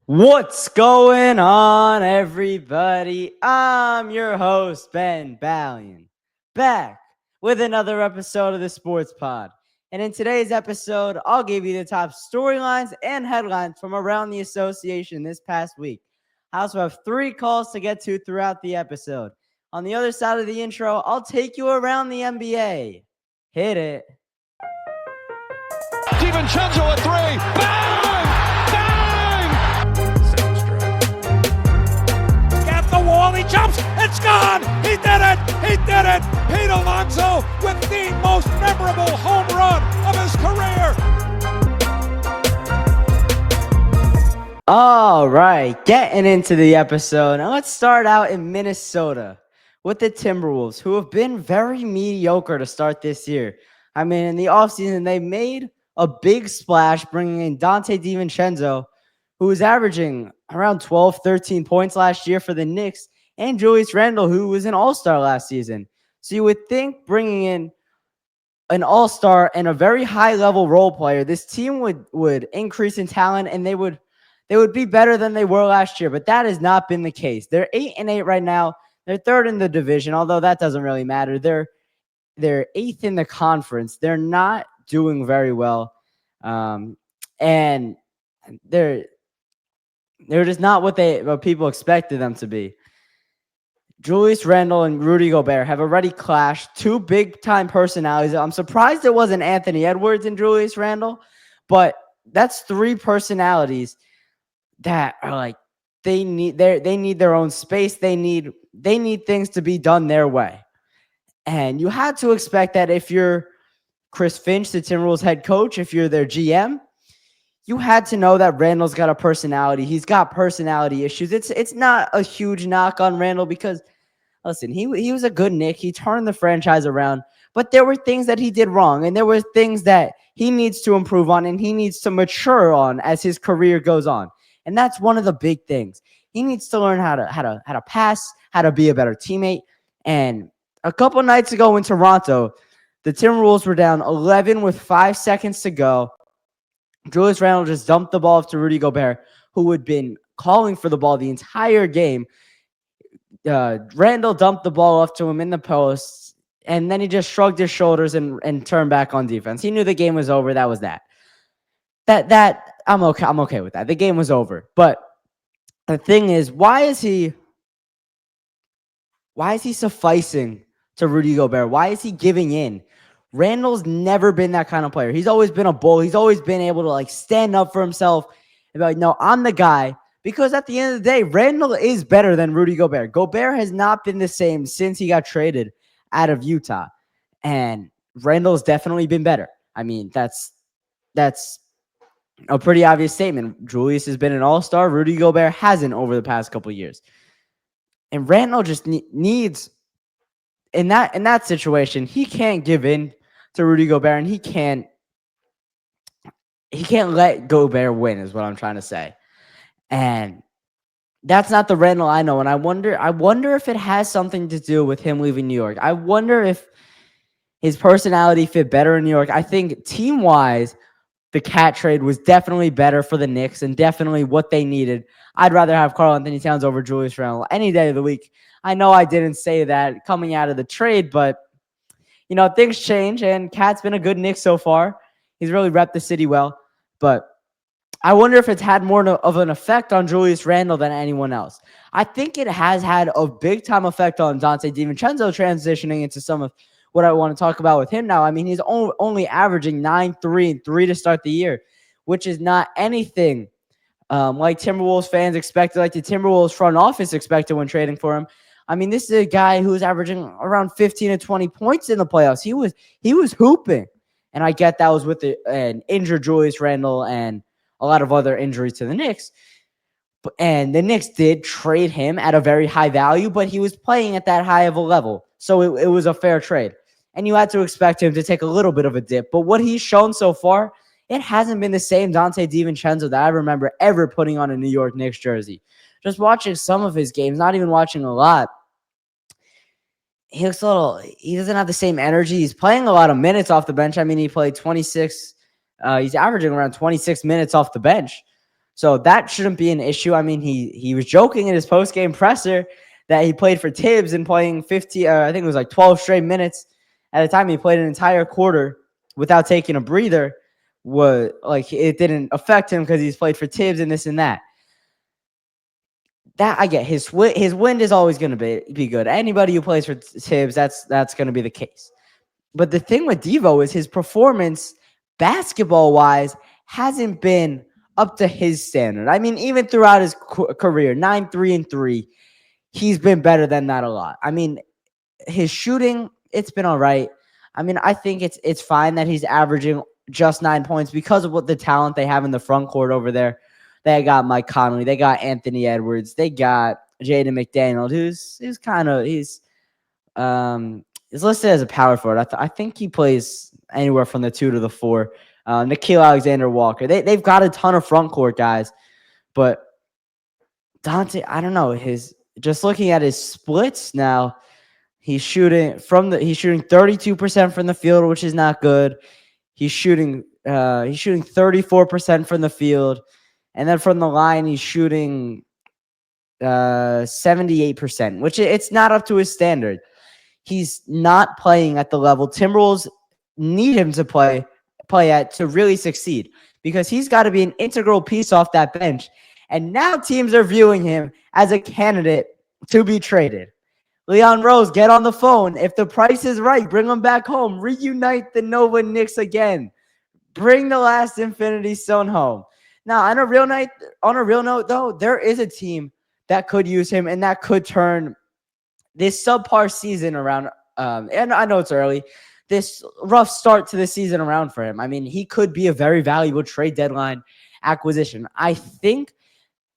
What's going on, everybody? I'm your host, Ben Ballion, back with another episode of the Sports Pod. And in today's episode, I'll give you the top storylines and headlines from around the association this past week. I also have 3 calls to get to throughout the episode. On the other side of the intro, I'll take you around the NBA. Hit it. DiVincenzo at three. Bang! Bang! At the wall, he jumps. It's gone. He did it. He did it. Pete Alonso with the most memorable home run of his career. All right, getting into the episode. Now let's start out in Minnesota with the Timberwolves, who have been very mediocre to start this year. I mean, in the offseason, they made a big splash, bringing in Dante DiVincenzo, who was averaging around 12, 13 points last year for the Knicks, and Julius Randle, who was an all-star last season. So you would think bringing in an all-star and a very high-level role player, this team would increase in talent, and they would be better than they were last year. But that has not been the case. They're 8-8 right now. They're third in the division, although that doesn't really matter. They're eighth in the conference. They're not doing very well, and they're just not what people expected them to be. Julius Randle and Rudy Gobert have already clashed. 2 big-time personalities. I'm surprised it wasn't Anthony Edwards and Julius Randle, but that's 3 personalities that are like they need their own space. They need things to be done their way. And you had to expect that if you're Chris Finch, the Timberwolves head coach, if you're their GM, you had to know that Randle's got a personality. He's got personality issues. It's not a huge knock on Randle because, listen, he was a good Knick. He turned the franchise around, but there were things that he did wrong, and there were things that he needs to improve on, and he needs to mature on as his career goes on. And that's one of the big things. He needs to learn how to pass, how to be a better teammate. And a couple nights ago in Toronto, the Timberwolves were down 11 with 5 seconds to go. Julius Randle just dumped the ball off to Rudy Gobert, who had been calling for the ball the entire game. Randle dumped the ball off to him in the post, and then he just shrugged his shoulders and turned back on defense. He knew the game was over. That was that. That I'm okay with that. The game was over. But the thing is, why is he sufficing to Rudy Gobert? Why is he giving in? Randle's never been that kind of player. He's always been a bull. He's always been able to stand up for himself and be like, no, I'm the guy. Because at the end of the day, Randle is better than Rudy Gobert. Gobert has not been the same since he got traded out of Utah. And Randle's definitely been better. I mean, that's a pretty obvious statement. Julius has been an all-star. Rudy Gobert hasn't over the past couple of years. And Randle just needs, in that situation, he can't give in to Rudy Gobert, and he can't let Gobert win, is what I'm trying to say. And that's not the Randle I know. And I wonder if it has something to do with him leaving New York. I wonder if his personality fit better in New York. I think team-wise, the Cat trade was definitely better for the Knicks and definitely what they needed. I'd rather have Karl-Anthony Towns over Julius Randle any day of the week. I know I didn't say that coming out of the trade, but things change, and Cat's been a good Knick so far. He's really repped the city well, but I wonder if it's had more of an effect on Julius Randle than anyone else. I think it has had a big-time effect on Dante DiVincenzo transitioning into some of what I want to talk about with him now. I mean, he's only averaging 9, 3, and 3 to start the year, which is not anything like Timberwolves fans expected, like the Timberwolves front office expected when trading for him. I mean, this is a guy who's averaging around 15 to 20 points in the playoffs. He was hooping. And I get that was with an injured Julius Randle and a lot of other injuries to the Knicks. And the Knicks did trade him at a very high value, but he was playing at that high of a level. So it was a fair trade. And you had to expect him to take a little bit of a dip. But what he's shown so far, it hasn't been the same Dante DiVincenzo that I remember ever putting on a New York Knicks jersey. Just watching some of his games, not even watching a lot, he doesn't have the same energy. He's playing a lot of minutes off the bench. I mean, he played 26. He's averaging around 26 minutes off the bench. So that shouldn't be an issue. I mean, he was joking in his post-game presser that he played for Tibbs and playing 50, I think it was like 12 straight minutes. At the time, he played an entire quarter without taking a breather. Was like it didn't affect him because he's played for Tibbs and this and that. That I get. His wind is always going to be good. Anybody who plays for Tibbs, that's going to be the case. But the thing with Devo is his performance, basketball-wise, hasn't been up to his standard. I mean, even throughout his career, 9-3-3, he's been better than that a lot. I mean, his shooting, it's been all right. I mean, I think it's fine that he's averaging just 9 points because of what the talent they have in the front court over there. They got Mike Conley, they got Anthony Edwards, they got Jaden McDaniel, who's listed as a power forward. I think he plays anywhere from the 2 to the 4. Nickeil Alexander-Walker. They've got a ton of front court guys, but Dante, I don't know. Just looking at his splits now, he's shooting 32% from the field, which is not good. He's shooting 34% from the field, and then from the line he's shooting 78%, which it's not up to his standard. He's not playing at the level Timberwolves need him to play at to really succeed, because he's got to be an integral piece off that bench. And now teams are viewing him as a candidate to be traded. Leon Rose, get on the phone. If the price is right, bring him back home. Reunite the Nova Knicks again. Bring the last Infinity Stone home. Now, on a real note, though, there is a team that could use him and that could turn this subpar season around. And I know it's early. This rough start to the season around for him. I mean, he could be a very valuable trade deadline acquisition. I think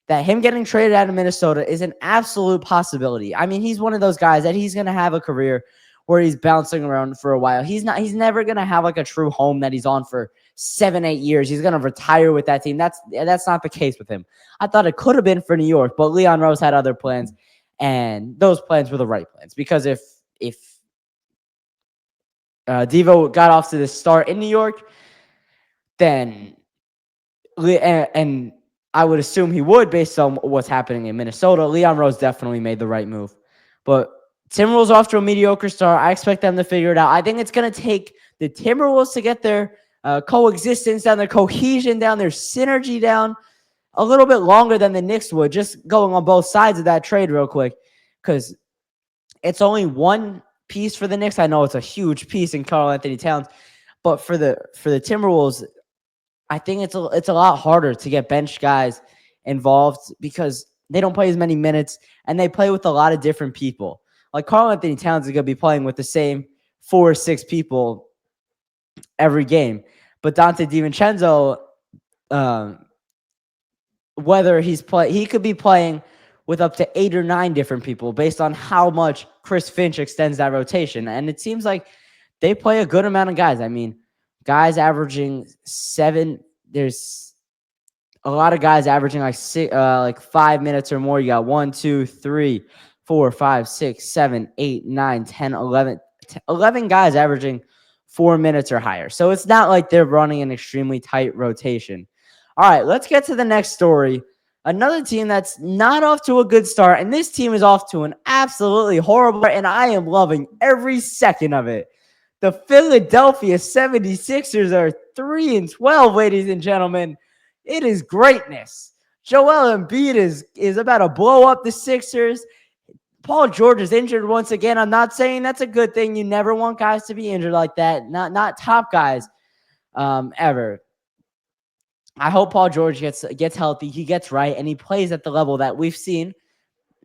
that him getting traded out of Minnesota is an absolute possibility. I mean, he's one of those guys that he's going to have a career where he's bouncing around for a while. He's never going to have like a true home that he's on for 7-8 years. He's going to retire with that team. That's not the case with him. I thought it could have been for New York, but Leon Rose had other plans, and those plans were the right plans, because if Devo got off to the start in New York, then and I would assume he would, based on what's happening in Minnesota, Leon Rose definitely made the right move. But Timberwolves off to a mediocre start. I expect them to figure it out. I think it's going to take the Timberwolves to get their coexistence down, their cohesion down, their synergy down a little bit longer than the Knicks would. Just going on both sides of that trade real quick, because it's only one piece for the Knicks. I know it's a huge piece in Karl-Anthony Towns, but for the Timberwolves, I think it's a lot harder to get bench guys involved because they don't play as many minutes and they play with a lot of different people. Like Karl-Anthony Towns is going to be playing with the same 4 or 6 people every game, but Dante DiVincenzo, whether he could be playing with up to 8 or 9 different people based on how much Chris Finch extends that rotation. And it seems like they play a good amount of guys. I mean, guys averaging 7. There's a lot of guys averaging like 5 minutes or more. You got 1, 2, 3, 4, 5, 6, 7, 8, 9, 10, 11 guys averaging 4 minutes or higher. So it's not like they're running an extremely tight rotation. All right, let's get to the next story. Another team that's not off to a good start, and this team is off to an absolutely horrible, and I am loving every second of it. The Philadelphia 76ers are 3-12, ladies and gentlemen. It is greatness. Joel Embiid is about to blow up the Sixers. Paul George is injured once again. I'm not saying that's a good thing. You never want guys to be injured like that. Not top guys ever. I hope Paul George gets healthy, he gets right, and he plays at the level that we've seen.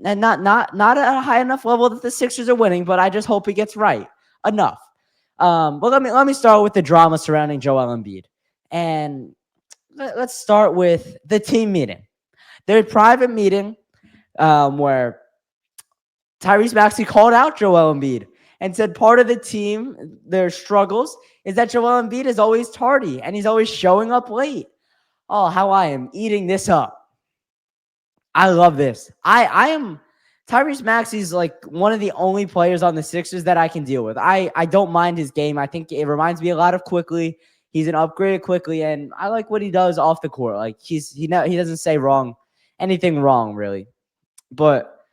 And not at a high enough level that the Sixers are winning, but I just hope he gets right enough. But let me start with the drama surrounding Joel Embiid. And let's start with the team meeting. Their private meeting where Tyrese Maxey called out Joel Embiid and said part of the team, their struggles, is that Joel Embiid is always tardy and he's always showing up late. Oh, how I am eating this up. I love this. I am Tyrese Maxey's like one of the only players on the Sixers that I can deal with. I don't mind his game. I think it reminds me a lot of Quickly. He's an upgrade quickly, and I like what he does off the court. Like he doesn't say anything wrong really. But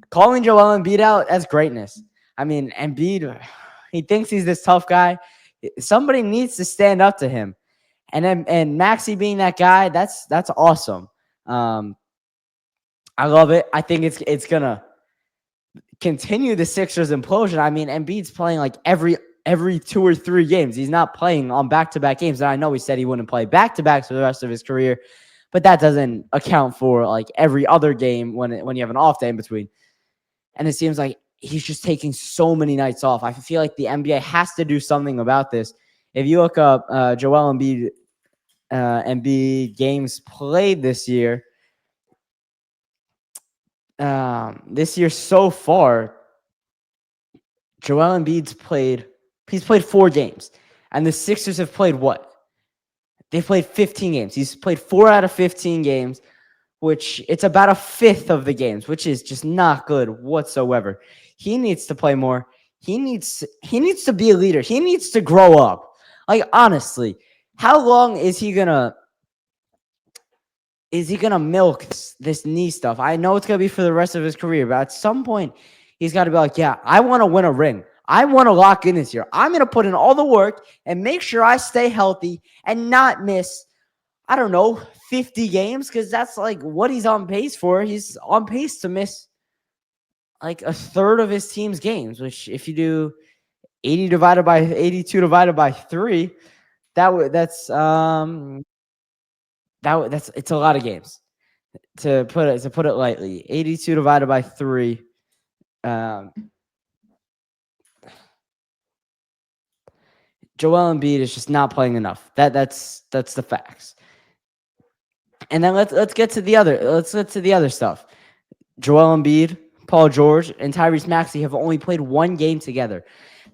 calling Joel Embiid out, that's greatness. I mean, Embiid, he thinks he's this tough guy. Somebody needs to stand up to him. And Maxey being that guy, that's awesome. I love it. I think it's gonna continue the Sixers implosion. I mean, Embiid's playing like every 2 or 3 games. He's not playing on back-to-back games. And I know he said he wouldn't play back-to-backs for the rest of his career, but that doesn't account for like every other game when you have an off day in between. And it seems like he's just taking so many nights off. I feel like the NBA has to do something about this. If you look up Joel Embiid games played this year so far, Joel Embiid's played 4 games, and the Sixers have played what? They've played 15 games. He's played 4 out of 15 games, which it's about a fifth of the games, which is just not good whatsoever. He needs to play more. He needs to be a leader. He needs to grow up. Like, honestly, how long is he gonna milk this knee stuff? I know it's gonna be for the rest of his career, but at some point, he's got to be like, yeah, I want to win a ring. I want to lock in this year. I'm going to put in all the work and make sure I stay healthy and not miss, I don't know, 50 games, because that's like what he's on pace for. He's on pace to miss like a third of his team's games, which if you do 82 divided by 3, it's a lot of games. To put it lightly, 82 divided by 3. Joel Embiid is just not playing enough. That's the facts. And then let's get to the other stuff. Joel Embiid, Paul George, and Tyrese Maxey have only played 1 game together.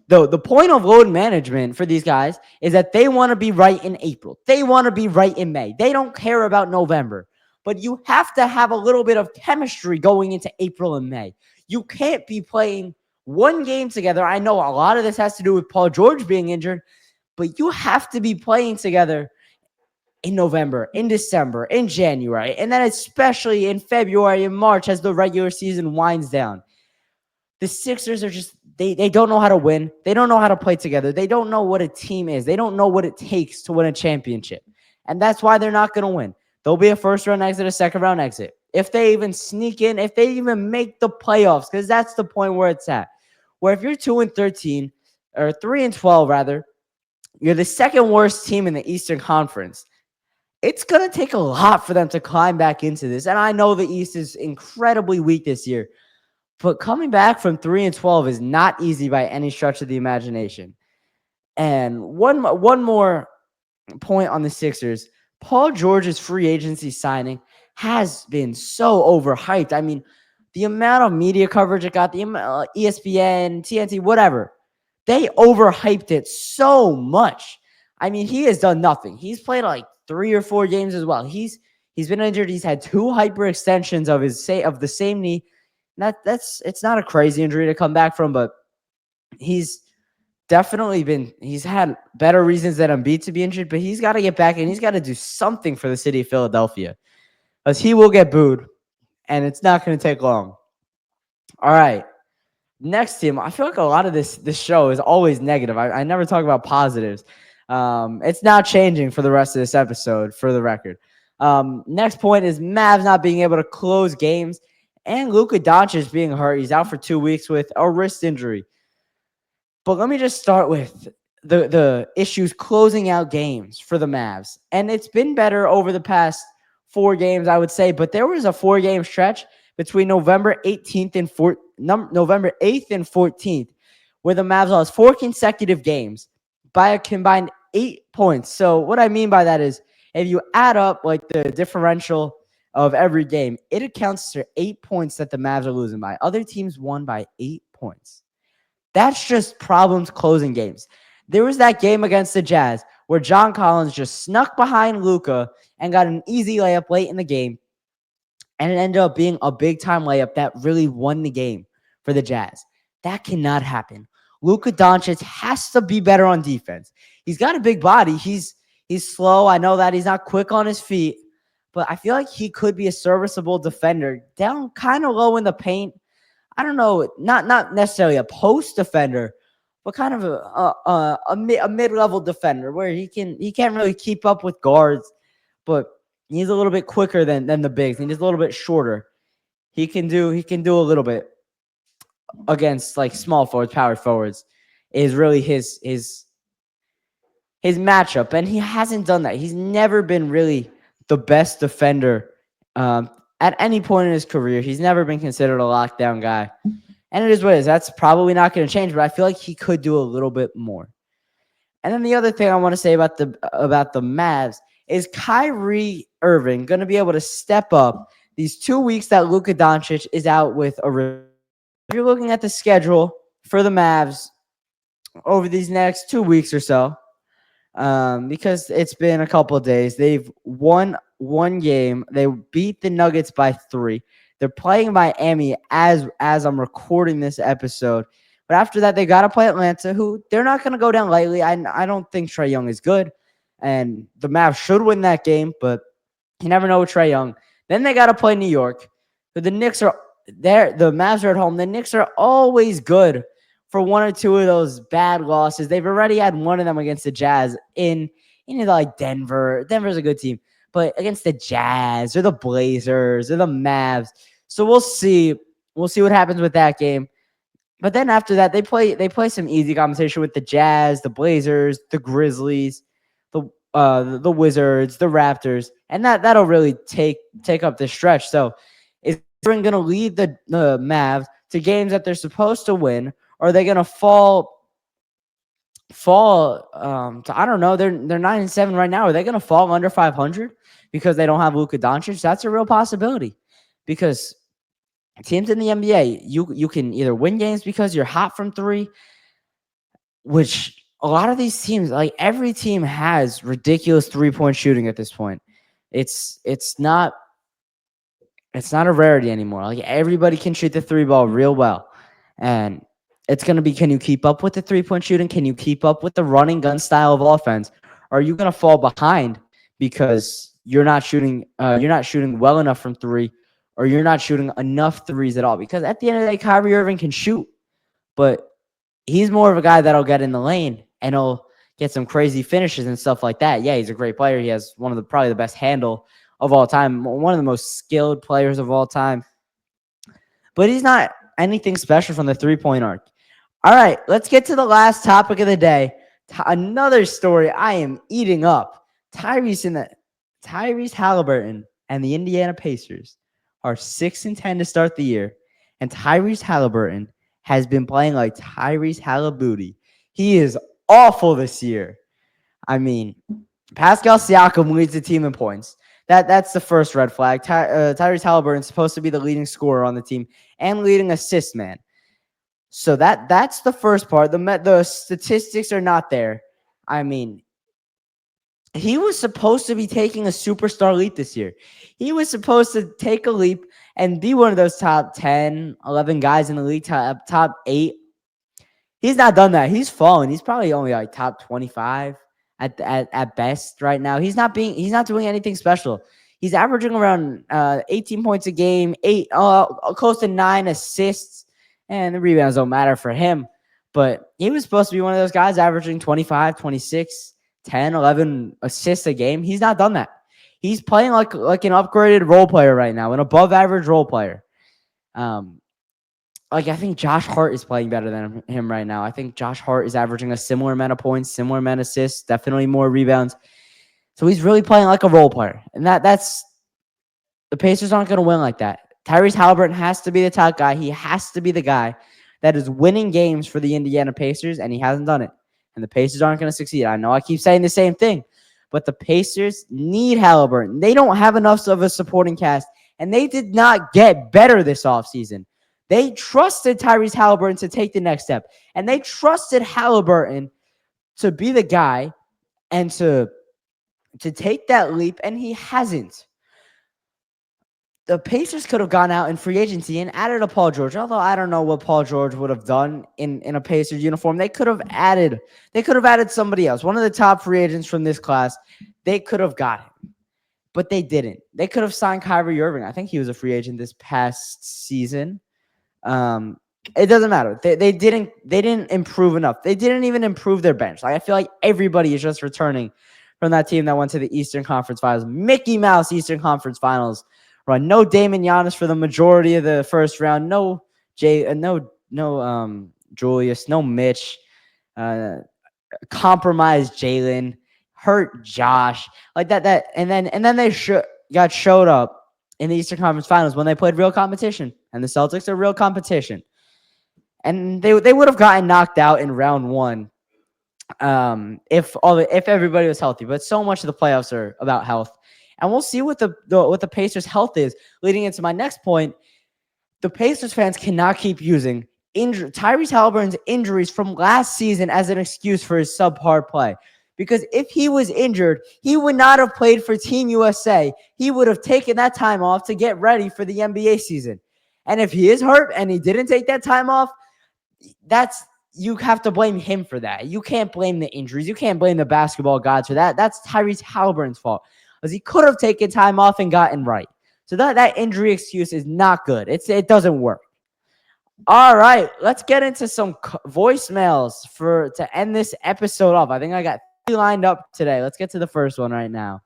Though the point of load management for these guys is that they want to be right in April. They want to be right in May. They don't care about November. But you have to have a little bit of chemistry going into April and May. You can't be playing 1 game together. I know a lot of this has to do with Paul George being injured, but you have to be playing together in November, in December, in January, and then especially in February and March as the regular season winds down. The Sixers are just, they don't know how to win. They don't know how to play together. They don't know what a team is. They don't know what it takes to win a championship. And that's why they're not going to win. There'll be a first-round exit, a second-round exit. If they even sneak in, if they even make the playoffs, because that's the point where it's at. Where if you're 2-13, or 3-12 rather, you're the second worst team in the Eastern Conference. It's going to take a lot for them to climb back into this. And I know the East is incredibly weak this year. But coming back from 3-12 is not easy by any stretch of the imagination. And one more point on the Sixers. Paul George's free agency signing has been so overhyped. I mean, the amount of media coverage it got, the ESPN, TNT, whatever, they overhyped it so much. I mean, he has done nothing. He's played like 3 or 4 games as well. He's been injured. He's had 2 hyperextensions of the same knee. It's not a crazy injury to come back from, but he's had better reasons than Embiid to be injured, but he's got to get back and he's got to do something for the city of Philadelphia, because he will get booed and it's not going to take long. All right. Next team. I feel like a lot of this show is always negative. I never talk about positives. It's not changing for the rest of this episode, for the record. Next point is Mavs not being able to close games and Luka Doncic being hurt. He's out for 2 weeks with a wrist injury. But let me just start with the issues closing out games for the Mavs. And it's been better over the past 4 games, I would say. But there was a 4-game stretch between November 8th and 14th where the Mavs lost 4 consecutive games by a combined 8 points. So what I mean by that is if you add up like the differential of every game, it accounts for 8 points that the Mavs are losing by. Other teams won by 8 points. That's just problems closing games. There was that game against the Jazz where John Collins just snuck behind Luka and got an easy layup late in the game. And it ended up being a big-time layup that really won the game for the Jazz. That cannot happen. Luka Doncic has to be better on defense. He's got a big body. He's He's slow. I know that he's not quick on his feet, but I feel like he could be a serviceable defender down kind of low in the paint. I don't know, not necessarily a post defender, but kind of a mid-level defender where he can't really keep up with guards, but he's a little bit quicker than the bigs. And he's a little bit shorter. He can do a little bit against like small forwards, power forwards is really his matchup, and he hasn't done that. He's never been really the best defender at any point in his career. He's never been considered a lockdown guy. And it is what it is. That's probably not going to change, but I feel like he could do a little bit more. And then the other thing I want to say about the Mavs is Kyrie Irving going to be able to step up these 2 weeks that Luka Doncic is out with a rib. If you're looking at the schedule for the Mavs over these next 2 weeks or so, because it's been a couple of days, they've won one game. They beat the Nuggets by 3. They're playing Miami as I'm recording this episode. But after that, they got to play Atlanta, who they're not going to go down lightly. I don't think Trae Young is good, and the Mavs should win that game, but you never know with Trae Young. Then they got to play New York. But the Knicks are there. The Mavs are at home. The Knicks are always good for one or two of those bad losses. They've already had one of them against the Jazz in like Denver. Denver's a good team, but against the Jazz or the Blazers or the Mavs. So we'll see. We'll see what happens with that game. But then after that, they play some easy competition with the Jazz, the Blazers, the Grizzlies, the Wizards, the Raptors, and that'll really take up the stretch. So is Irving going to lead the Mavs to games that they're supposed to win, or are they going to fall to, I don't know, they're 9-7 right now. Are they going to fall under 500 because they don't have Luka Doncic? That's a real possibility, because teams in the NBA, you can either win games because you're hot from 3, which a lot of these teams, like every team has ridiculous 3-point shooting at this point. It's not a rarity anymore. Like everybody can shoot the 3 ball real well. And it's going to be, can you keep up with the 3-point shooting? Can you keep up with the running gun style of offense? Or are you going to fall behind because you're not shooting well enough from 3, or you're not shooting enough threes at all? Because at the end of the day, Kyrie Irving can shoot, but he's more of a guy that'll get in the lane and he'll get some crazy finishes and stuff like that. Yeah, he's a great player. He has probably the best handle of all time, one of the most skilled players of all time. But he's not anything special from the 3-point arc. All right, let's get to the last topic of the day. Another story I am eating up. Tyrese Halliburton and the Indiana Pacers are 6-10 to start the year, and Tyrese Halliburton has been playing like Tyrese Hallibooty. He is awful this year. I mean, Pascal Siakam leads the team in points. That's the first red flag. Tyrese Halliburton is supposed to be the leading scorer on the team and leading assist man. So that's the first part. The statistics are not there. I mean, he was supposed to be taking a superstar leap this year. He was supposed to take a leap and be one of those top 10, 11 guys in the league, top 8. He's not done that. He's fallen. He's probably only like top 25 at best right now. He's not doing anything special. He's averaging around 18 points a game, close to 9 assists, and the rebounds don't matter for him. But he was supposed to be one of those guys averaging 25, 26, 10, 11 assists a game. He's not done that. He's playing like an upgraded role player right now, an above average role player. I think Josh Hart is playing better than him right now. I think Josh Hart is averaging a similar amount of points, similar amount of assists, definitely more rebounds. So he's really playing like a role player. And that's the Pacers aren't going to win like that. Tyrese Halliburton has to be the top guy. He has to be the guy that is winning games for the Indiana Pacers, and he hasn't done it. And the Pacers aren't going to succeed. I know I keep saying the same thing, but the Pacers need Halliburton. They don't have enough of a supporting cast, and they did not get better this offseason. They trusted Tyrese Halliburton to take the next step, and they trusted Halliburton to be the guy and to take that leap, and he hasn't. the Pacers could have gone out in free agency and added a Paul George. Although I don't know what Paul George would have done in a Pacers uniform. They could have added somebody else. One of the top free agents from this class. They could have got him, but they didn't. They could have signed Kyrie Irving. I think he was a free agent this past season. It doesn't matter. They didn't improve enough. They didn't even improve their bench. Like, I feel like everybody is just returning from that team that went to the Eastern Conference Finals. Mickey Mouse Eastern Conference Finals run. No Damon Giannis for the majority of the first round. No Julius. No Mitch. Compromised Jalen. Hurt Josh. Like that. And then they showed up in the Eastern Conference Finals when they played real competition. And the Celtics are real competition. And they would have gotten knocked out in round one if everybody was healthy. But so much of the playoffs are about health. And we'll see what the Pacers' health is. Leading into my next point, the Pacers fans cannot keep using Tyrese Halliburton's injuries from last season as an excuse for his subpar play. Because if he was injured, he would not have played for Team USA. He would have taken that time off to get ready for the NBA season. And if he is hurt and he didn't take that time off, you have to blame him for that. You can't blame the injuries. You can't blame the basketball gods for that. That's Tyrese Halliburton's fault, because he could have taken time off and gotten right. So that injury excuse is not good. It doesn't work. All right, let's get into some voicemails to end this episode off. I think I got 3 lined up today. Let's get to the first one right now.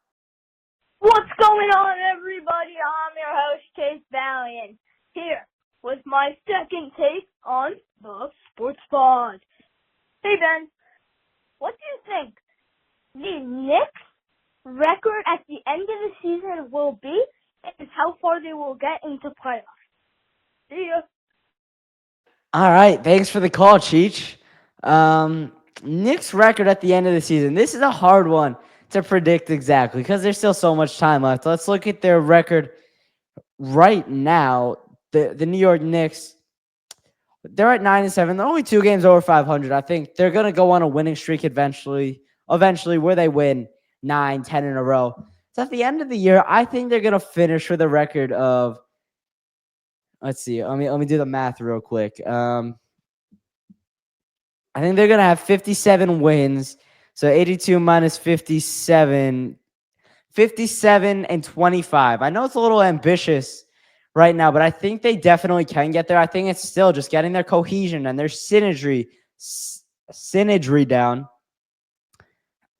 What's going on, everybody? I'm your host, Chase Valiant, here with my second take on the Sports Pod. Hey, Ben, what do you think the Knicks' record at the end of the season will be, and how far they will get into playoffs? See ya. All right, thanks for the call, Cheech. Knicks' record at the end of the season. This is a hard one to predict exactly because there's still so much time left. Let's look at their record right now. The New York Knicks, they're at 9-7. They're only 2 games over 500. I think they're going to go on a winning streak eventually where they win 9, 10 in a row. So at the end of the year, I think they're going to finish with a record of, let's see, let me do the math real quick. I think they're going to have 57 wins. So 82 minus 57, 57 and 25. I know it's a little ambitious right now, but I think they definitely can get there. I think it's still just getting their cohesion and their synergy down,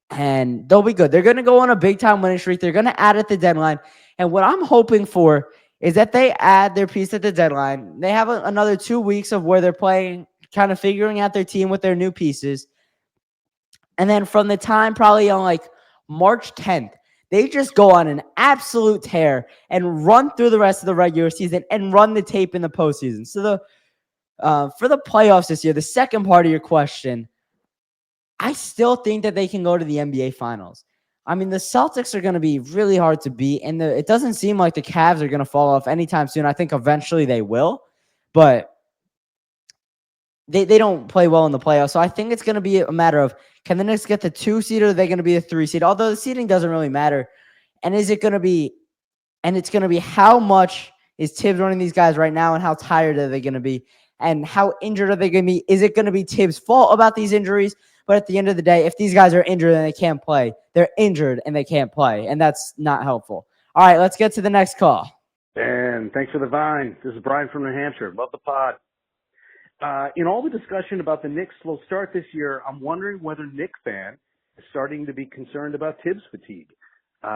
and they'll be good. They're going to go on a big-time winning streak. They're going to add at the deadline, and what I'm hoping for is that they add their piece at the deadline. They have another 2 weeks of where they're playing, kind of figuring out their team with their new pieces, and then from the time probably on like March 10th, they just go on an absolute tear and run through the rest of the regular season and run the tape in the postseason. So for the playoffs this year, the second part of your question, I still think that they can go to the NBA Finals. I mean, the Celtics are going to be really hard to beat, and it doesn't seem like the Cavs are going to fall off anytime soon. I think eventually they will, but they don't play well in the playoffs. So I think it's going to be a matter of, can the Knicks get the 2 seed or are they going to be a 3 seed? Although the seeding doesn't really matter. And it's going to be how much is Tibbs running these guys right now and how tired are they going to be and how injured are they going to be? Is it going to be Tibbs' fault about these injuries? But at the end of the day, if these guys are injured and they can't play, they're injured and they can't play. And that's not helpful. All right, let's get to the next call. And thanks for the vine. This is Brian from New Hampshire. Love the pod. In all the discussion about the Knicks' slow start this year, I'm wondering whether Knicks fan is starting to be concerned about Tibbs fatigue.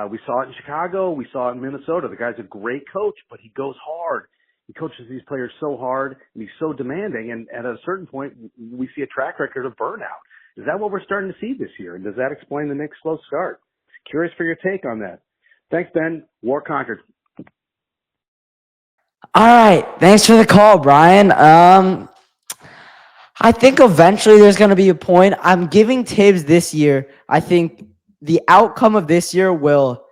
We saw it in Chicago. We saw it in Minnesota. The guy's a great coach, but he goes hard. He coaches these players so hard, and he's so demanding. And at a certain point, we see a track record of burnout. Is that what we're starting to see this year? And does that explain the Knicks' slow start? Curious for your take on that. Thanks, Ben. War conquered. All right. Thanks for the call, Brian. I think eventually there's going to be a point. I'm giving Tibbs this year. I think the outcome of this year will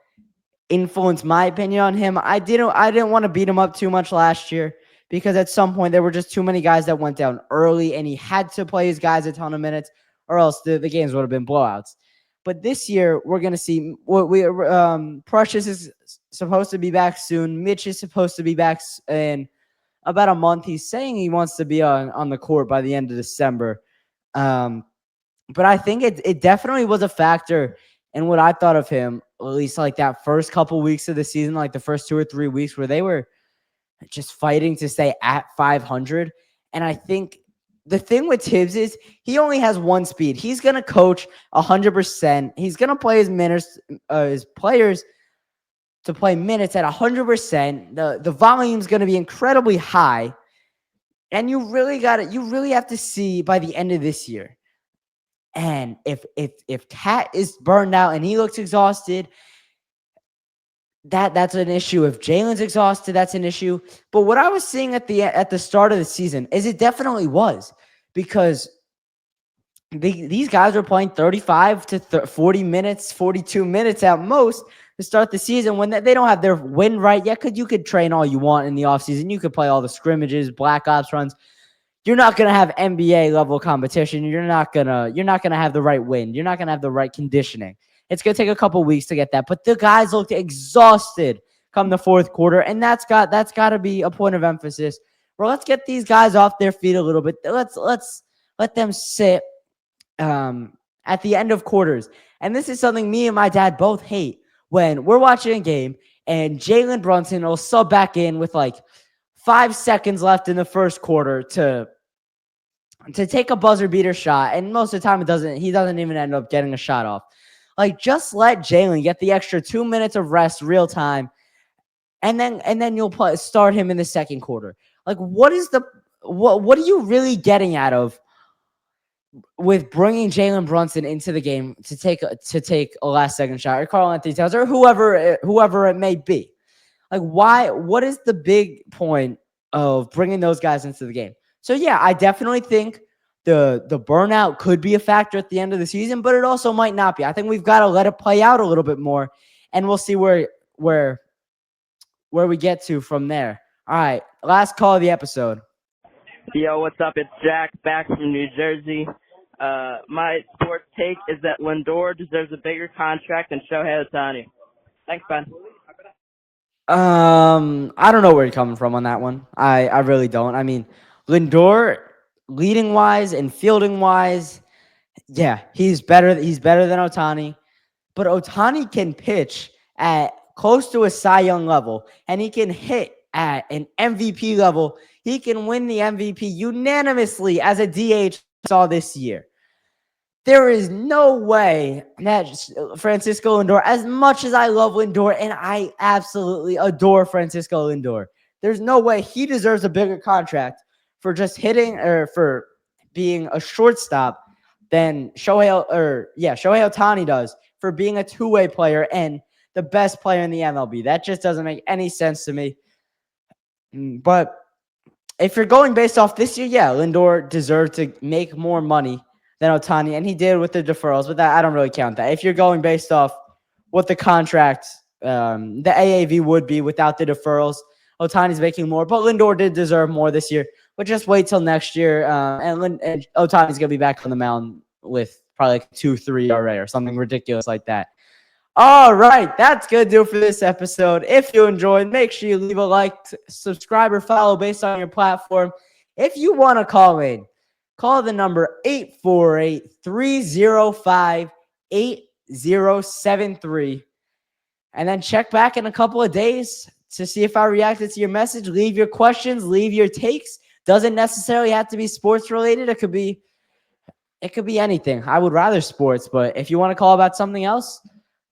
influence my opinion on him. I didn't want to beat him up too much last year because at some point there were just too many guys that went down early and he had to play his guys a ton of minutes or else the games would have been blowouts. But this year we're going to see what Precious is supposed to be back soon. Mitch is supposed to be back in about a month. He's saying he wants to be on the court by the end of December. But I think it definitely was a factor in what I thought of him, at least like that first couple weeks of the season, like the first 2 or 3 weeks where they were just fighting to stay at 500. And I think the thing with Tibbs is he only has one speed. He's going to coach 100%. He's going to play his players to play minutes at 100%. The volume's going to be incredibly high. And you really have to see by the end of this year. And if Cat is burned out and he looks exhausted, that's an issue. If Jalen's exhausted, that's an issue. But what I was seeing at the start of the season is it definitely was, because these guys were playing 35 to 40 minutes, 42 minutes at most to start the season when they don't have their win right yet. Because you could train all you want in the offseason. You could play all the scrimmages, black ops runs. You're not going to have NBA level competition. You're not going to have the right wind. You're not going to have the right conditioning. It's going to take a couple weeks to get that. But the guys looked exhausted come the fourth quarter, and that's got to be a point of emphasis. Well, let's get these guys off their feet a little bit. Let's let them sit at the end of quarters. And this is something me and my dad both hate, when we're watching a game and Jalen Brunson will sub back in with like 5 seconds left in the first quarter to take a buzzer beater shot, and most of the time he doesn't even end up getting a shot off. Like, just let Jalen get the extra 2 minutes of rest real time, and then you'll start him in the second quarter. Like, what are you really getting out of with bringing Jalen Brunson into the game to take a last second shot, or Karl-Anthony Towns, or whoever it may be? Like, why? What is the big point of bringing those guys into the game? So, yeah, I definitely think the burnout could be a factor at the end of the season, but it also might not be. I think we've got to let it play out a little bit more, and we'll see where we get to from there. All right, last call of the episode. Yo, what's up? It's Jack back from New Jersey. My sports take is that Lindor deserves a bigger contract than Shohei Ohtani. Thanks, Ben. I don't know where you're coming from on that one. I really don't. I mean, Lindor, leading wise and fielding wise, yeah, he's better than Ohtani. But Ohtani can pitch at close to a Cy Young level, and he can hit at an MVP level. He can win the MVP unanimously as a DH saw this year. There is no way that Francisco Lindor, as much as I love Lindor, and I absolutely adore Francisco Lindor, there's no way he deserves a bigger contract for just hitting or for being a shortstop than Shohei Ohtani does for being a two-way player and the best player in the MLB. That just doesn't make any sense to me. But if you're going based off this year, yeah, Lindor deserved to make more money than Ohtani, and he did with the deferrals, but that I don't really count that. If you're going based off what the contract, the AAV would be without the deferrals, Ohtani's making more, but Lindor did deserve more this year. But just wait till next year, and Ohtani's going to be back on the mound with probably like 2-3 ERA or something ridiculous like that. All right, that's going to do it for this episode. If you enjoyed, make sure you leave a like, subscribe, or follow based on your platform. If you want to call in, call the number 848-305-8073. And then check back in a couple of days to see if I reacted to your message. Leave your questions, leave your takes. Doesn't necessarily have to be sports related. It could be anything. I would rather sports, but if you want to call about something else,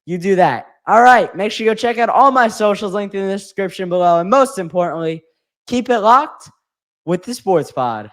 you do that. All right, make sure you go check out all my socials linked in the description below. And most importantly, keep it locked with the Sports Pod.